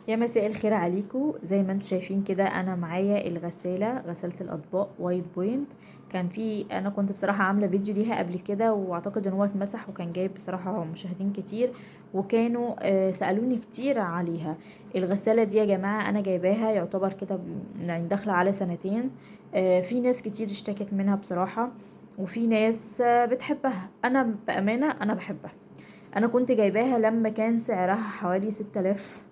يا مساء الخير عليكم. زي ما انتم شايفين كده انا معايا غسالة الاطباق وايت بوينت. انا كنت بصراحة عاملة فيديو ليها قبل كده، واعتقد ان هو اتمسح وكان جايب بصراحة مشاهدين كتير، وكانوا سألوني كتير عليها. الغسالة دي يا جماعة انا جايباها يعتبر كده يعني داخلة على سنتين. في ناس كتير اشتكت منها بصراحة، وفي ناس بتحبها. انا بأمانة انا بحبها. انا كنت جايباها لما كان سعرها حوالي 6000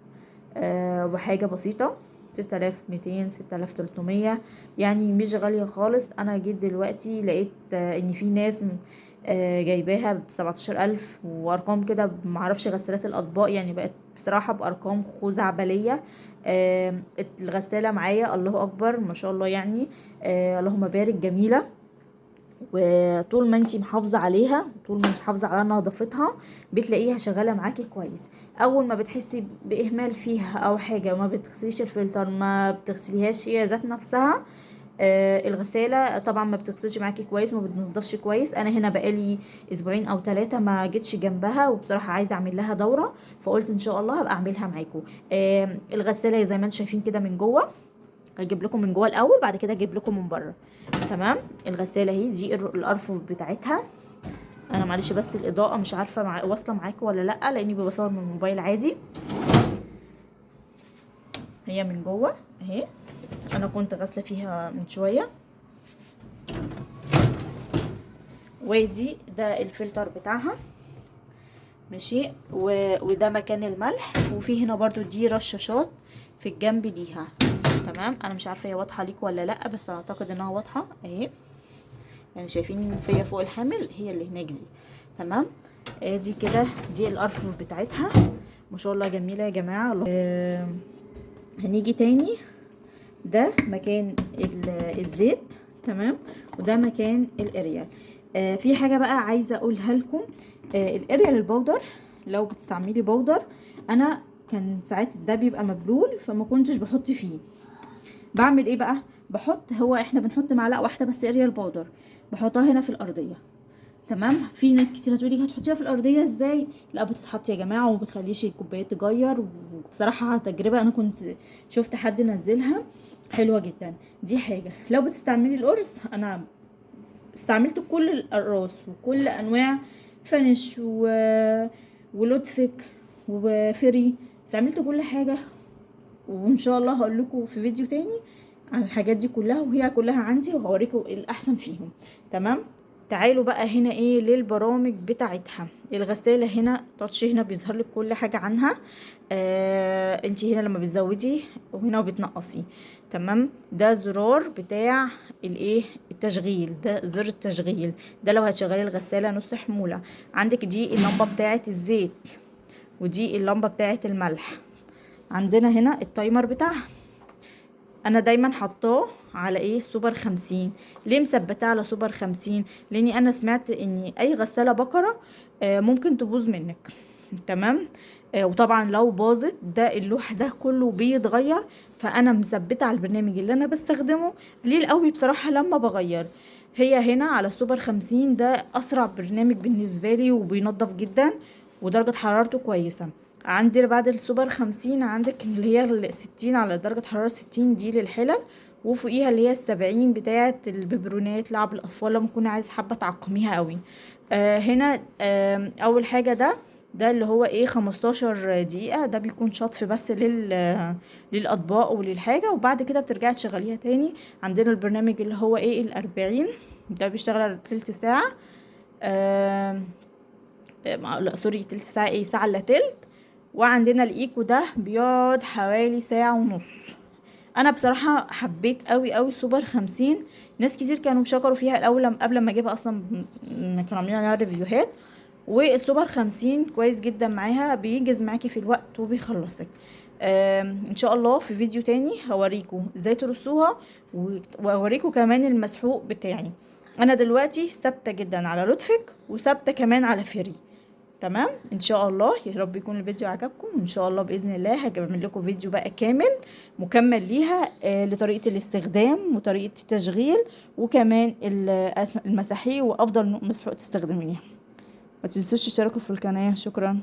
وحاجة بسيطة، 6200 6300، يعني مش غالية خالص. انا جيت دلوقتي لقيت ان في ناس جايباها ب17000 وارقام كده، معرفش غسالات الاطباق يعني بقت بصراحة بارقام خزعبلية. الغسالة معايا الله اكبر ما شاء الله يعني، اللهم بارك، جميلة. وطول ما انتي محافظة عليها، طول ما انتي محافظة على نظافتها، بتلاقيها شغالة معاكي كويس. اول ما بتحسي باهمال فيها او حاجة، ما بتغسليش الفلتر، ما بتغسليهاش هي ذات نفسها، الغسالة طبعا ما بتغسلش معاكي كويس، ما بتنضفش كويس. انا هنا بقالي اسبوعين او 3 ما جيتش جنبها، وبصراحة عايزة اعمل لها دورة، فقلت ان شاء الله هبقى اعملها معاكم. الغسالة زي ما انتم شايفين كده من جوه، اجيب لكم من جوه الاول بعد كده اجيب لكم من بره. تمام. الغساله اهي، دي الارفف بتاعتها. انا معلش بس الاضاءه مش عارفه واصله معاكم ولا لا، لاني بصور من الموبايل عادي. هي من جوه اهي، انا كنت غاسله فيها من شويه. ودي ده الفلتر بتاعها، ماشي. وده مكان الملح، وفي هنا برضو دي رشاشات في الجنب ليها. تمام. انا مش عارفه هي واضحه ليكم ولا لا، بس اعتقد انها واضحه اهي، يعني شايفين فيا فوق الحامل هي اللي هناك دي. تمام. دي كده دي الارفف بتاعتها، ما شاء الله جميله يا جماعه. هنيجي تاني، ده مكان الزيت. تمام. وده مكان الاريال. في حاجه بقى عايزه اقولها لكم. الاريال البودر، لو بتستعملي بودر، انا كان ساعات ده بيبقى مبلول فما كنتش بحط فيه. بعمل ايه بقى؟ احنا بنحط معلقه واحده بس اريال باودر، بحطها هنا في الارضيه. تمام. في ناس كتير هتقولي هتحطيها في الارضيه ازاي؟ لا، بتتحط يا جماعه، وما بتخليش الكوبايه تجير. وبصراحه تجربه انا كنت شفت حد نزلها حلوه جدا. دي حاجه. لو بتستعملي القرص، انا استعملت كل الاقراص وكل انواع فينش ولودفك وفري، استعملت كل حاجه. وان شاء الله هقول لكم في فيديو تاني عن الحاجات دي كلها، وهي كلها عندي، وهوريكم الاحسن فيهم. تمام. تعالوا بقى هنا ايه للبرامج بتاعتها. الغسالة هنا تاتش، هنا بيظهر لك كل حاجة عنها. انتي هنا لما بتزودي وهنا وبتنقصي. تمام. ده زرار بتاع الايه التشغيل، ده زر التشغيل، ده لو هتشغلي الغسالة نص حمولة. عندك دي اللمبة بتاعة الزيت، ودي اللمبة بتاعة الملح. عندنا هنا التايمر بتاعها، انا دايما حطاه على ايه سوبر 50. ليه مثبتاه على سوبر 50؟ لاني انا سمعت ان اي غسالة بقرة ممكن تبوظ منك. تمام. وطبعا لو باظت ده اللوح ده كله بيتغير، فانا مثبته على البرنامج اللي انا بستخدمه قليل قوي بصراحة لما بغير. هي هنا على سوبر 50، ده اسرع برنامج بالنسبة لي، وبينضف جدا، ودرجة حرارته كويسة. عندي بعد السوبر 50 عندك اللي هي 60 على درجة حرارة 60، دي للحلل. وفوقيها اللي هي 70 بتاعة الببرونات، لعب الأطفال لما تكوني عايزة حابة تعقميها قوي. هنا أول حاجة ده اللي هو ايه 15 دقيقة، ده بيكون شطف بس للأطباق وللحاجة، وبعد كده بترجعي تشغليها تاني. عندنا البرنامج اللي هو ايه 40، ده بيشتغل على تلت ساعة. لا سوري، تلت ساعة ايه، ساعة الا تلت. وعندنا الايكو ده بيقعد حوالي ساعة ونص. انا بصراحة حبيت قوي قوي سوبر 50. ناس كتير كانوا بيشكروا فيها الاول قبل ما اجيبها اصلا، كانوا عاملين عليها ريفيوهات. والسوبر 50 كويس جدا معاها، بينجز معاكي في الوقت وبيخلصك. ان شاء الله في فيديو تاني هوريكم ازاي ترصوها، واوريكم كمان المسحوق بتاعي. انا دلوقتي ثابته جدا على لطفك، وثابته كمان على فري. تمام. ان شاء الله يا رب يكون الفيديو عجبكم، وان شاء الله باذن الله هجيب لكم فيديو بقى كامل مكمل ليها لطريقه الاستخدام وطريقه التشغيل، وكمان المساحيق وافضل مسحوق تستخدميها. ما تنسوش تشتركوا في القناه. شكرا.